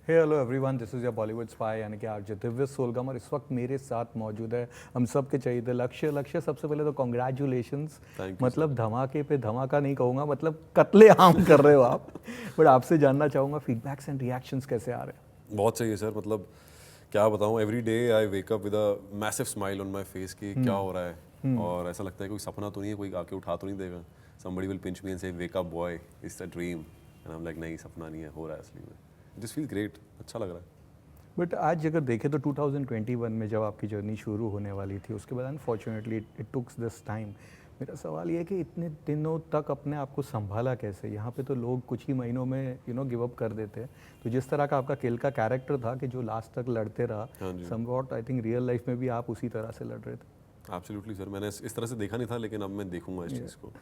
Hey hello everyone, this is your Bollywood spy यानी कि RJ Divya सोलगम। और इस वक्त मेरे साथ मौजूद है हम सब के चाहिए लक्ष्य। लक्ष्य, सबसे पहले तो कॉन्ग्रेचुलेशंस। Thank you sir. मतलब धमाके पे धमाका नहीं कहूँगा, मतलब कत्ले आम कर रहे हो आप। बट आपसे जानना चाहूँगा फीडबैक्स एंड रिएक्शंस कैसे आ रहे हैं। बहुत सही है सर। मतलब क्या बताऊँ, every day I wake up with a massive smile on my face कि क्या हो रहा है। और ऐसा लगता है कोई सपना तो नहीं है, कोई आके उठा तो नहीं देगा। somebody will pinch me and say wake up boy, it's a dream, and I'm like नहीं, सपना नहीं है, हो रहा है असली में। दिस फील ग्रेट, अच्छा लग रहा है। बट आज अगर देखें तो 2021 में जब आपकी जर्नी शुरू होने वाली थी, उसके बाद unfortunately it takes this time. मेरा सवाल ये है कि इतने दिनों तक अपने आप को संभाला कैसे। यहाँ पे तो लोग कुछ ही महीनों में गिव अप कर देते हैं। तो जिस तरह का आपका किल का कैरेक्टर था कि जो लास्ट तक लड़ते रहा, हाँ जी, somewhat I think real life में भी आप उसी तरह से लड़ रहे थे। Absolutely sir. मैंने इस तरह से देखा नहीं था, लेकिन अब मैं देखूंगा इस Yeah. चीज़ को।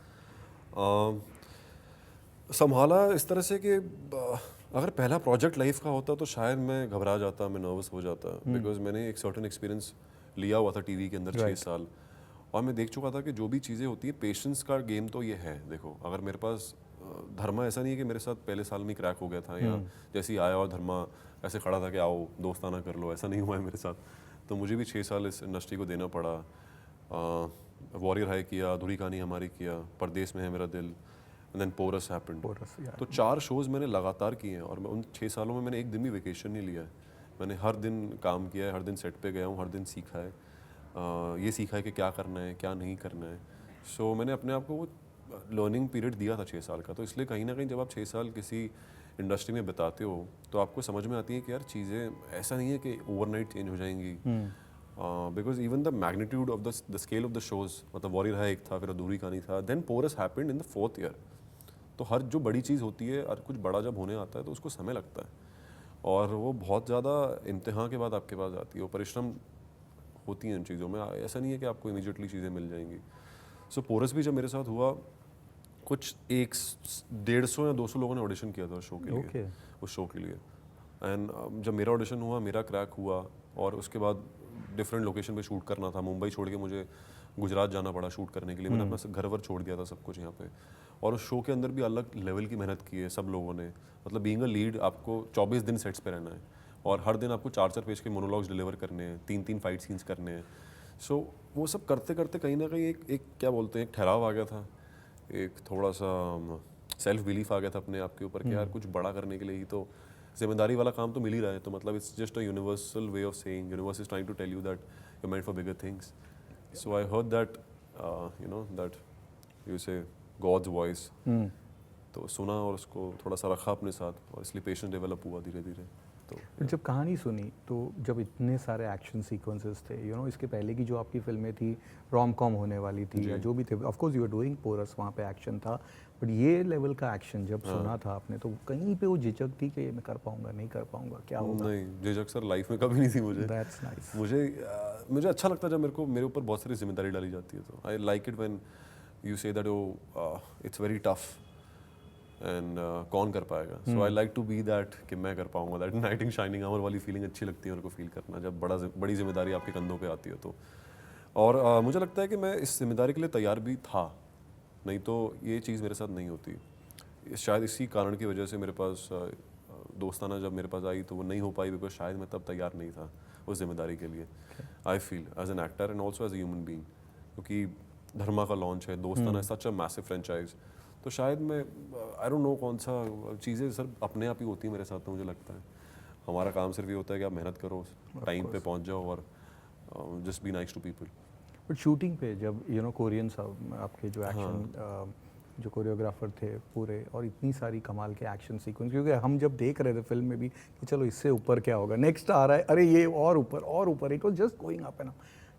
संभाला इस तरह से कि अगर पहला प्रोजेक्ट लाइफ का होता तो शायद मैं घबरा जाता, मैं नर्वस हो जाता, बिकॉज मैंने एक सर्टेन एक्सपीरियंस लिया हुआ था टीवी के अंदर 6 साल। और मैं देख चुका था कि जो भी चीज़ें होती है, पेशेंस का गेम तो ये है। देखो, अगर मेरे पास धर्मा ऐसा नहीं है कि मेरे साथ पहले साल में क्रैक हो गया था, या जैसे ही आया और धर्मा ऐसे खड़ा था कि आओ दोस्ताना कर लो, ऐसा नहीं हुआ है मेरे साथ। तो मुझे भी 6 साल इस इंडस्ट्री को देना पड़ा। वॉरियर हाई किया, अधूरी कहानी हमारी किया, परदेश में है मेरा दिल, एंड देन पोरस हैपेंड। तो 4 शोज़ मैंने लगातार किए हैं, और मैं उन 6 सालों में मैंने एक दिन भी वेकेशन नहीं लिया है। मैंने हर दिन काम किया है, हर दिन सेट पे गया हूँ, हर दिन सीखा है। ये सीखा है कि क्या करना है, क्या नहीं करना है। सो मैंने अपने आप को वो लर्निंग पीरियड दिया था 6 साल का। तो इसलिए कहीं ना कहीं जब आप 6 साल किसी इंडस्ट्री में बिताते हो, तो आपको समझ में आती है कि यार चीज़ें ऐसा नहीं है कि ओवरनाइट चेंज हो जाएंगी। Because even the magnitude of the scale of the shows, मतलब वॉरियर हाई एक था, फिर अधूरी कहानी था, then Porus happened in the 4th year. तो हर जो बड़ी चीज़ होती है, हर कुछ बड़ा जब होने आता है तो उसको समय लगता है, और वो बहुत ज़्यादा इम्तिहान के बाद आपके पास आती है। वो परिश्रम होती हैं इन चीज़ों में, ऐसा नहीं है कि आपको इमीडिएटली चीज़ें मिल जाएंगी। सो पोरस भी जब मेरे साथ हुआ, कुछ 150 या 200 लोगों ने ऑडिशन किया था शो के लिए, उस शो के लिए। एंड जब मेरा ऑडिशन हुआ, मेरा क्रैक हुआ, और उसके बाद डिफरेंट लोकेशन पे शूट करना था। मुंबई छोड़ के मुझे गुजरात जाना पड़ा शूट करने के लिए। मैंने अपना घर वर छोड़ दिया था, सब कुछ यहाँ पे। और उस शो के अंदर भी अलग लेवल की मेहनत की है सब लोगों ने। मतलब बीइंग अ लीड, आपको 24 दिन सेट्स पे रहना है, और हर दिन आपको 4-4 पेज के मोनोलॉग्स डिलीवर करने हैं, 3-3 फाइट सीन्स करने हैं। सो वो सब करते करते कहीं ना कहीं एक क्या बोलते हैं, एक ठहराव आ गया था, एक थोड़ा सा सेल्फ बिलीफ आ गया था अपने आप के ऊपर कि यार कुछ बड़ा करने के लिए ही तो जिम्मेदारी वाला काम तो मिल ही रहा है। तो मतलब it's just a universal way of saying, universe is trying to tell you that you meant for bigger things. So I heard that that you say God's voice. तो सुना और उसको थोड़ा सा रखा अपने साथ, और इसलिए पेशेंस डेवलप हुआ धीरे धीरे। तो जब कहानी सुनी, तो जब इतने सारे एक्शन सीक्वेंसेस थे, इसके पहले की जो आपकी फिल्में थी रोम कॉम होने वाली थी या जो भी थे, of course you are doing Porus, वहाँ पे एक्शन था, बट ये लेवल का एक्शन जब सुना था आपने, तो कहीं पे वो झिझक थी कि मैं कर पाऊंगा नहीं कर पाऊंगा, क्या होगा? नहीं, झिझक सर लाइफ में कभी नहीं थी मुझे। That's nice. मुझे अच्छा लगता है जब मेरे ऊपर बहुत सारी जिम्मेदारी डाली जाती है। तो I like it when you say that it's very tough, and कौन कर पाएगा। So I like to be that कि मैं कर पाऊंगा। दैट नाइट इन शाइनिंग आवर वाली फीलिंग अच्छी लगती है मेरे को फील करना, जब बड़ी जिम्मेदारी आपके कंधों पे आती है। तो और मुझे लगता है कि मैं इस जिम्मेदारी के लिए तैयार भी था, नहीं तो ये चीज़ मेरे साथ नहीं होती। शायद इसी कारण की वजह से मेरे पास दोस्ताना जब मेरे पास आई तो वो नहीं हो पाई, बिकॉज शायद मैं तब तैयार नहीं था उस जिम्मेदारी के लिए। I feel as an actor and also as a human being, क्योंकि धर्मा का लॉन्च है, दोस्ताना सच अ मैसिव फ्रेंचाइज। तो शायद मैं आई डोंट नो कौन सा चीज़ें सर अपने आप ही होती है मेरे साथ। तो मुझे लगता है हमारा काम सिर्फ ये होता है कि आप मेहनत करो, टाइम पे पहुंच जाओ, और just be nice to people. But shooting पे जब कोरियन आपके जो एक्शन जो कोरियोग्राफर थे पूरे, और इतनी सारी कमाल के एक्शन सीक्वेंस, क्योंकि हम जब देख रहे थे फिल्म में भी कि चलो इससे ऊपर क्या होगा, नेक्स्ट आ रहा है, अरे ये और ऊपर और ऊपर, it was just going up and up.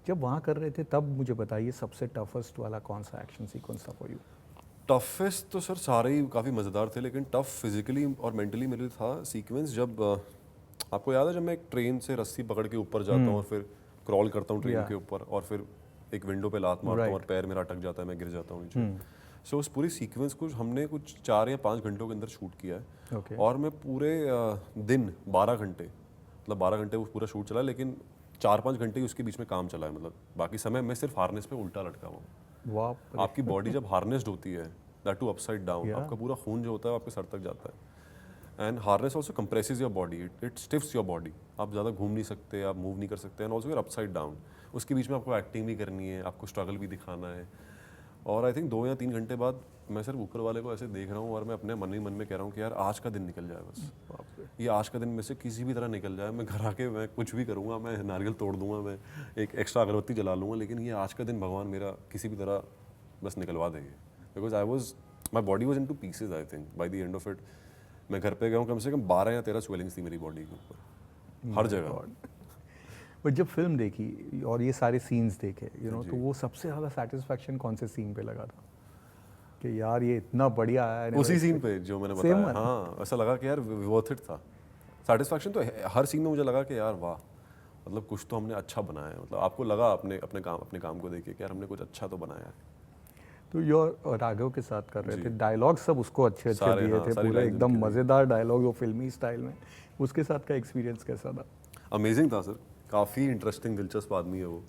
जब वहाँ कर रहे थे तब मुझे बताइए सबसे टफेस्ट वाला कौन सा एक्शन सीक्वेंस था फॉर यू? टफेस्ट तो सर सारे ही काफ़ी मज़ेदार थे, लेकिन टफ फिजिकली और मेंटली मेरे लिए था सीक्वेंस जब आपको याद है जब मैं एक ट्रेन से रस्सी पकड़ के ऊपर जाता हूँ और फिर क्रॉल करता हूँ ट्रेन के ऊपर, और फिर एक विंडो पे लात मारता हूँ और पैर मेरा अटक जाता है, मैं गिर जाता हूँ नीचे। सो उस पूरी सीक्वेंस को हमने कुछ 4 या 5 घंटों के अंदर शूट किया है। और मैं पूरे दिन 12 घंटे, मतलब 12 घंटे वो पूरा शूट चला, लेकिन 4-5 घंटे ही उसके बीच में काम चला है। मतलब बाकी समय मैं सिर्फ हार्नेस पे उल्टा लटका हुआ हूँ। आपकी बॉडी जब हार्नेस्ड होती है, दैट टू अपसाइड डाउन, आपका पूरा खून जो होता है आपके सर तक जाता है। And harness also compresses your body, it stiffs your body, आप ज़्यादा घूम नहीं सकते, आप मूव नहीं कर सकते, and also your upside down. उसके बीच में आपको एक्टिंग भी करनी है, आपको स्ट्रगल भी दिखाना है। और आई थिंक 2 या 3 घंटे बाद मैं सिर्फ ऊपर वाले को ऐसे देख रहा हूँ और मैं अपने मन ही मन में कह रहा हूँ कि यार आज का दिन निकल जाए बस, ये आज का दिन में से किसी भी तरह निकल जाए, मैं घर आके मैं कुछ भी करूँगा, मैं नारियल तोड़ दूंगा, मैं एक एक्स्ट्रा अगरबत्ती जला लूँगा, लेकिन ये आज का दिन भगवान मेरा किसी भी तरह बस निकलवा देंगे। Because my body was in to pieces I think by the end of it. मैं घर पे गया हूँ, कम से कम 12 या 13 स्वेलिंग्स थी मेरी बॉडी के ऊपर हर जगह। बट जब फिल्म देखी और ये सारे सीन्स देखे तो वो सबसे ज़्यादा सेटिस्फैक्शन कौन से सीन पे लगा था कि यार ये इतना बढ़िया है? उसी सीन पे जो मैंने बताया, हाँ, ऐसा लगा कि यार वर्थ इट था। सेटिस्फैक्शन तो हर सीन में मुझे लगा कि यार वाह, मतलब कुछ तो हमने अच्छा बनाया है, मतलब आपको लगा अपने काम को देख के कि यार हमने कुछ अच्छा तो बनाया है। तो योर राघव के साथ कर रहे थे, डायलॉग सब उसको अच्छे दिए थे, पूरे एकदम मज़ेदार डायलॉग, वो फिल्मी स्टाइल में। उसके साथ का एक्सपीरियंस कैसा था? अमेजिंग था सर, काफ़ी इंटरेस्टिंग दिलचस्प आदमी है वो।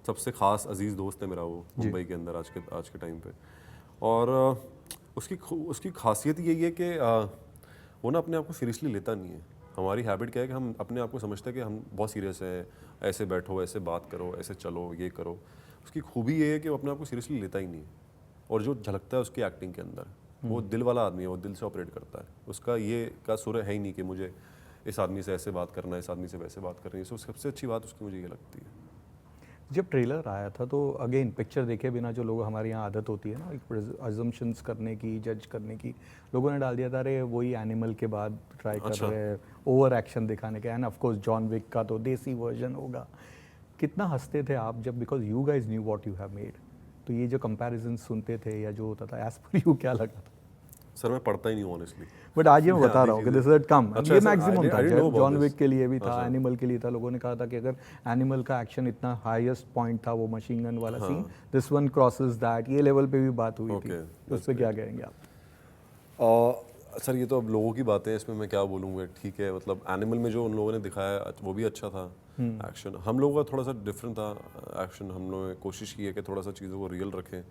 सबसे ख़ास अजीज़ दोस्त है मेरा वो मुंबई के अंदर आज के टाइम पे। और उसकी खासियत यही है कि वो ना अपने आप को सीरियसली लेता नहीं है। हमारी हैबिट क्या है कि हम अपने आप को समझते हैं कि हम बहुत सीरियस हैं, ऐसे बैठो, ऐसे बात करो, ऐसे चलो, ये करो। उसकी खूबी ये है कि वो अपने आप को सीरियसली लेता ही नहीं है, और जो झलकता है उसकी एक्टिंग के अंदर, वो दिल वाला आदमी है, वो दिल से ऑपरेट करता है। उसका ये का सुर है ही नहीं कि मुझे इस आदमी से ऐसे बात करना है, इस आदमी से वैसे बात करनी है। सो सबसे अच्छी बात उसकी मुझे ये लगती है। जब ट्रेलर आया था तो अगेन पिक्चर देखे बिना जो लोग हमारे यहाँ आदत होती है ना एक अजम्पशंस करने की, जज करने की, लोगों ने डाल दिया था अरे वही एनिमल के बाद ट्राई कर रहे हैं ओवर एक्शन दिखाने के, and of course John Wick का तो देसी वर्जन होगा। कितना हंसते थे आप जब, because you guys knew what you have made, तो ये जो कंपैरिजन सुनते थे या जो होता था, एज पर यू क्या लगा था? सर मैं पढ़ता ही नहीं हूँ ऑनेस्टली, बट आज ये मैं बता रहा हूँ कि दिस इज कम, ये मैक्सिमम था, जॉन विक के लिए भी था, अच्छा। एनिमल के लिए था। लोगों ने कहा था कि अगर एनिमल का एक्शन इतना हाईएस्ट पॉइंट था, वो मशीन गन वाला scene, this one crosses that, ये लेवल पे भी बात हुई थी। उस पर क्या कहेंगे आप? सर ये तो अब लोगों की बातें हैं, इसमें मैं क्या बोलूँगा। ठीक है, मतलब एनिमल में जो उन लोगों ने दिखाया वो भी अच्छा था एक्शन। हम लोगों का थोड़ा सा डिफरेंट था एक्शन। हम लोगों ने कोशिश की है कि थोड़ा सा चीज़ों को रियल रखें,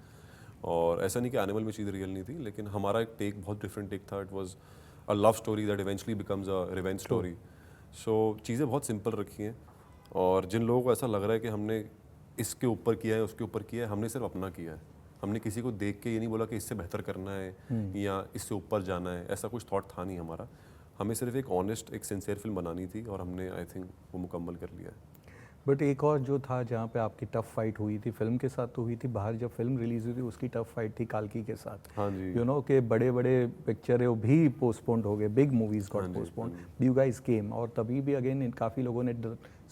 और ऐसा नहीं कि एनिमल में चीज़ रियल नहीं थी, लेकिन हमारा एक टेक बहुत डिफरेंट टेक था। It was a love story that eventually becomes a revenge story. So चीज़ें बहुत सिंपल रखी हैं, और जिन लोगों को ऐसा लग रहा है कि हमने इसके ऊपर किया है, उसके ऊपर किया है, हमने सिर्फ अपना किया है। हमने किसी को देख के ये नहीं बोला कि इससे बेहतर करना है या इससे ऊपर जाना है, ऐसा कुछ थॉट था नहीं हमारा। हमें सिर्फ एक ऑनेस्ट, एक सिंसियर फिल्म बनानी थी, और हमने आई थिंक वो मुकम्मल कर लिया है। बट एक और जो था जहाँ पे आपकी टफ फाइट हुई थी, फिल्म के साथ तो हुई थी, बाहर जब फिल्म रिलीज हुई थी उसकी टफ फाइट थी काल्की के साथ। हाँ जी, यू नो कि बड़े बड़े पिक्चर है वो भी पोस्टपोन्ड हो गए, big movies got postponed, you guys केम, और तभी भी अगेन काफ़ी लोगों ने,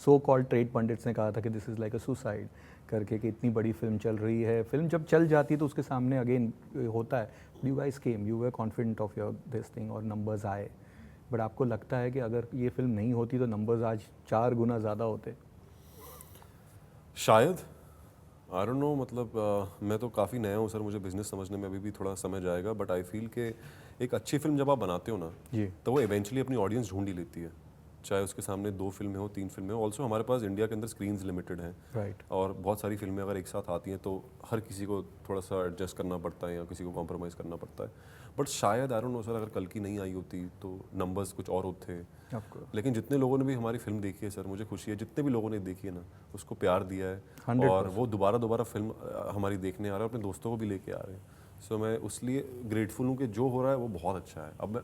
सो कॉल्ड ट्रेड पंडित्स ने कहा था कि this is like a suicide करके, कि इतनी बड़ी फिल्म चल रही है, फिल्म जब चल जाती तो उसके सामने अगेन होता है, you guys came, you were confident of your this thing, और नंबर्स आए। बट आपको लगता है कि अगर ये फिल्म नहीं होती तो नंबर्स आज 4 गुना ज़्यादा होते? शायद, आई डोंट नो। मतलब मैं तो काफ़ी नया हूँ सर, मुझे बिजनेस समझने में अभी भी थोड़ा समय जाएगा। बट आई फील कि एक अच्छी फिल्म जब आप बनाते हो ना जी, तो वो इवेंचुअली अपनी ऑडियंस ढूंढ ही लेती है, चाहे उसके सामने 2 फिल्में हो, 3 फिल्में हो। ऑल्सो हमारे पास इंडिया के अंदर स्क्रीन्स लिमिटेड हैं, राइट। और बहुत सारी फिल्में अगर एक साथ आती हैं तो हर किसी को थोड़ा सा एडजस्ट करना पड़ता है या किसी को कॉम्प्रोमाइज़ करना पड़ता है। बट शायद आई डोंट नो सर, अगर कल की नहीं आई होती तो नंबर्स कुछ और होते। लेकिन जितने लोगों ने भी हमारी फिल्म देखी है सर, मुझे खुशी है, जितने भी लोगों ने देखी है ना, उसको प्यार दिया है, 100%। और वो दोबारा फिल्म हमारी देखने आ रहे हैं, अपने दोस्तों को भी लेके आ रहे हैं। सो मैं उसलिए ग्रेटफुल हूँ कि जो हो रहा है वो बहुत अच्छा है। अब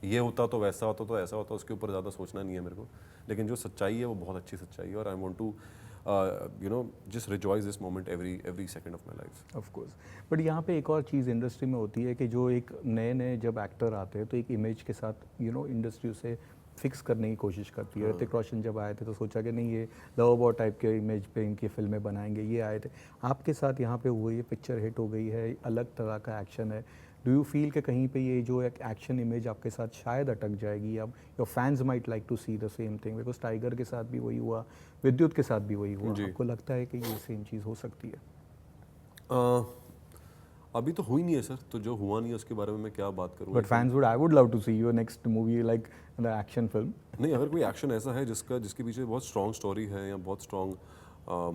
ये होता तो वैसा होता तो ऐसा होता, उसके ऊपर ज़्यादा सोचना नहीं है मेरे को, लेकिन जो सच्चाई है वो बहुत अच्छी सच्चाई है, और I want to you know just rejoice this moment every second of my life. Of course. But यहाँ पे एक और चीज़ इंडस्ट्री में होती है कि जो एक नए नए जब एक्टर आते हैं तो एक इमेज के साथ इंडस्ट्री उसे फिक्स करने की कोशिश करती है। ऋतिक रोशन जब आए थे तो सोचा कि नहीं ये लव बॉय टाइप के इमेज पे इनकी फिल्में बनाएंगे, ये आए थे। आपके साथ यहाँ पे हुआ, ये पिक्चर हिट हो गई है, अलग तरह का एक्शन है, डू यू फील कि कहीं पे ये जो एक एक्शन इमेज आपके साथ शायद अटक जाएगी? अब your fans might like to see the same thing, because Tiger के साथ भी वही हुआ, विद्युत के साथ भी वही हुआ। आपको लगता है कि ये सेम चीज़ हो सकती है? अभी तो हुई नहीं है सर, तो जो हुआ नहीं है उसके बारे में मैं क्या बात करूँ। But fans would, I would love to see your next movie like the action film. नहीं, अगर कोई एक्शन ऐसा है जिसके पीछे बहुत स्ट्रॉन्ग स्टोरी है या बहुत स्ट्रॉन्ग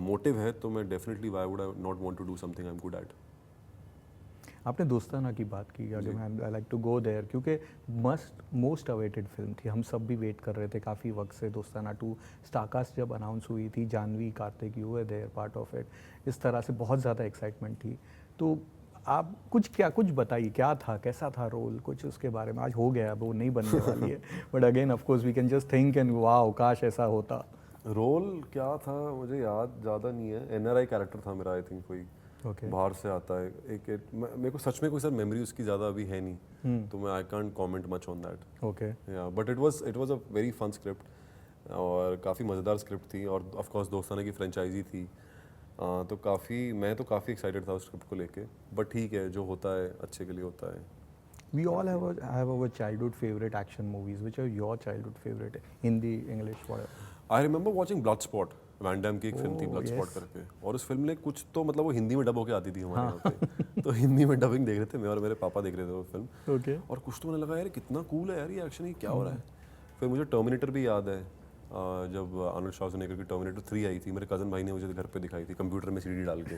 मोटिव है, तो मैं definitely, why would I not want to do something I am good at. आपने दोस्ताना की बात की, अगर I like to go there, क्योंकि मोस्ट अवेटेड फिल्म थी, हम सब भी वेट कर रहे थे काफ़ी वक्त से दोस्ताना 2। स्टारकास्ट जब अनाउंस हुई थी, Janhvi Kartik you were there part of it, इस तरह से बहुत ज़्यादा एक्साइटमेंट थी। तो आप कुछ बताइए, क्या था, कैसा था रोल, कुछ उसके बारे में। आज हो गया, अब वो नहीं बनने वाली है, but again of course we can just think and wow काश ऐसा होता। रोल क्या था मुझे याद ज़्यादा नहीं है, एनआरआई कैरेक्टर था मेरा, आई थिंक कोई ओके बाहर से आता है। मेरे को सच में कोई सर मेमोरी उसकी ज़्यादा अभी है नहीं, तो मैं I can't comment much on that. Okay yeah but it was a very fun script और काफ़ी मज़ेदार स्क्रिप्ट थी, और ऑफ कोर्स दोस्ताना की फ्रेंचाइजी थी। तो मैं तो काफ़ी एक्साइटेड था उस स्क्रिप्ट को लेके, बट ठीक है, जो होता है अच्छे के लिए होता है। We all have our childhood favorite action movies. Which are your childhood favorite? Hindi, English, whatever. I remember watching Bloodsport, Van Damme की एक फिल्म थी Oh, ब्लडस्पॉट yes. करके, और उस फिल्म ने कुछ तो मतलब वो हिंदी में डब होके आती थी हमारे यहाँ पे, तो हिंदी में डबिंग देख रहे थे, मैं और मेरे पापा देख रहे थे वो फिल्म। Okay. और कुछ तो मुझे लगा यार कितना कूल है यार ये एक्शन, ये क्या हो रहा है। फिर मुझे टर्मिनेटर भी याद है, जब आर्नल्ड श्वार्ज़नेगर की टर्मिनेटर 3 आई थी, मेरे कज़न भाई ने मुझे घर पे दिखाई थी कंप्यूटर में सीडी डाल के,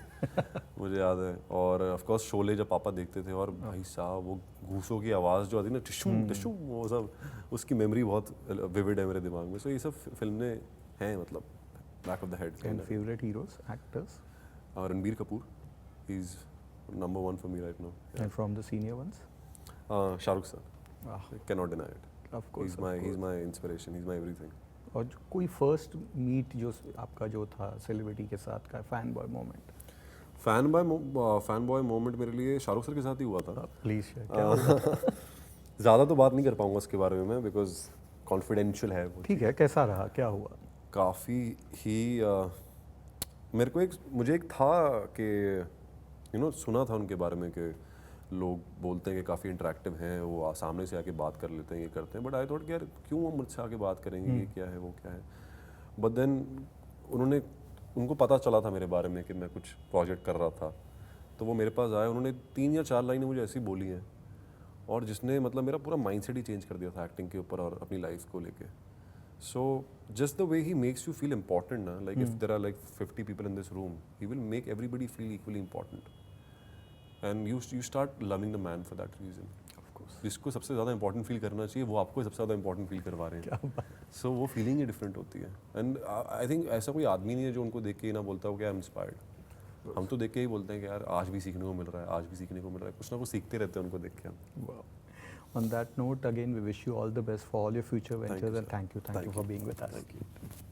मुझे याद है। और ऑफ कोर्स शोले जब पापा देखते थे, और भाई साहब वो घूसों की आवाज़ जो आती ना, टिशुम टिशुम, वो सब, उसकी मेमोरी बहुत विविड है मेरे दिमाग में। सो ये सब फिल्में हैं, मतलब back of the head. And favorite heroes, actors, Ranbir Kapoor, he is number 1 for me right now. and from the senior ones. Shahrukh sir, Ah, can not deny it, of course. He is my inspiration, he is my everything. और कोई first meet जो आपका जो था celebrity के साथ का fan boy moment? Fan boy moment मेरे लिए शाहरुख सर के साथ ही हुआ था। प्लीज ज़्यादा तो बात नहीं कर पाऊंगा उसके बारे में मैं, बिकॉज कॉन्फिडेंशियल है वो। ठीक है, कैसा रहा, क्या हुआ? काफ़ी ही मुझे एक था कि सुना था उनके बारे में कि लोग बोलते हैं कि काफ़ी इंटरेक्टिव हैं, वो सामने से आके बात कर लेते हैं, ये करते हैं, बट आई थॉट कि यार क्यों वो मुझसे आके बात करेंगे, ये क्या है वो क्या है। बट देन उनको पता चला था मेरे बारे में कि मैं कुछ प्रोजेक्ट कर रहा था, तो वो मेरे पास आए, उन्होंने 3 या 4 लाइनें मुझे ऐसी बोली हैं, और जिसने मतलब मेरा पूरा माइंडसेट ही चेंज कर दिया था एक्टिंग के ऊपर और अपनी लाइफ को लेके। So just the way he makes you feel important ना, like if there are like 50 people in this room, he will make everybody feel equally important, and you start loving the man for that reason. जिसको सबसे ज़्यादा important feel करना चाहिए, वो आपको सबसे ज़्यादा इंपॉर्टेंट फील करवा रहे हैं। सो वो फीलिंग ही डिफरेंट होती है। एंड आई थिंक ऐसा कोई आदमी नहीं है जो उनको देख के ना बोलता हो कि आई एम इंस्पायर्ड। हम तो देख के ही बोलते हैं कि यार आज भी सीखने को मिल रहा है, आज भी सीखने को मिल रहा है, कुछ ना कुछ सीखते रहते हैं उनको देख के हम। On that note, again, we wish you all the best for all your future ventures, and thank you Thank for you. being with us. Thank you.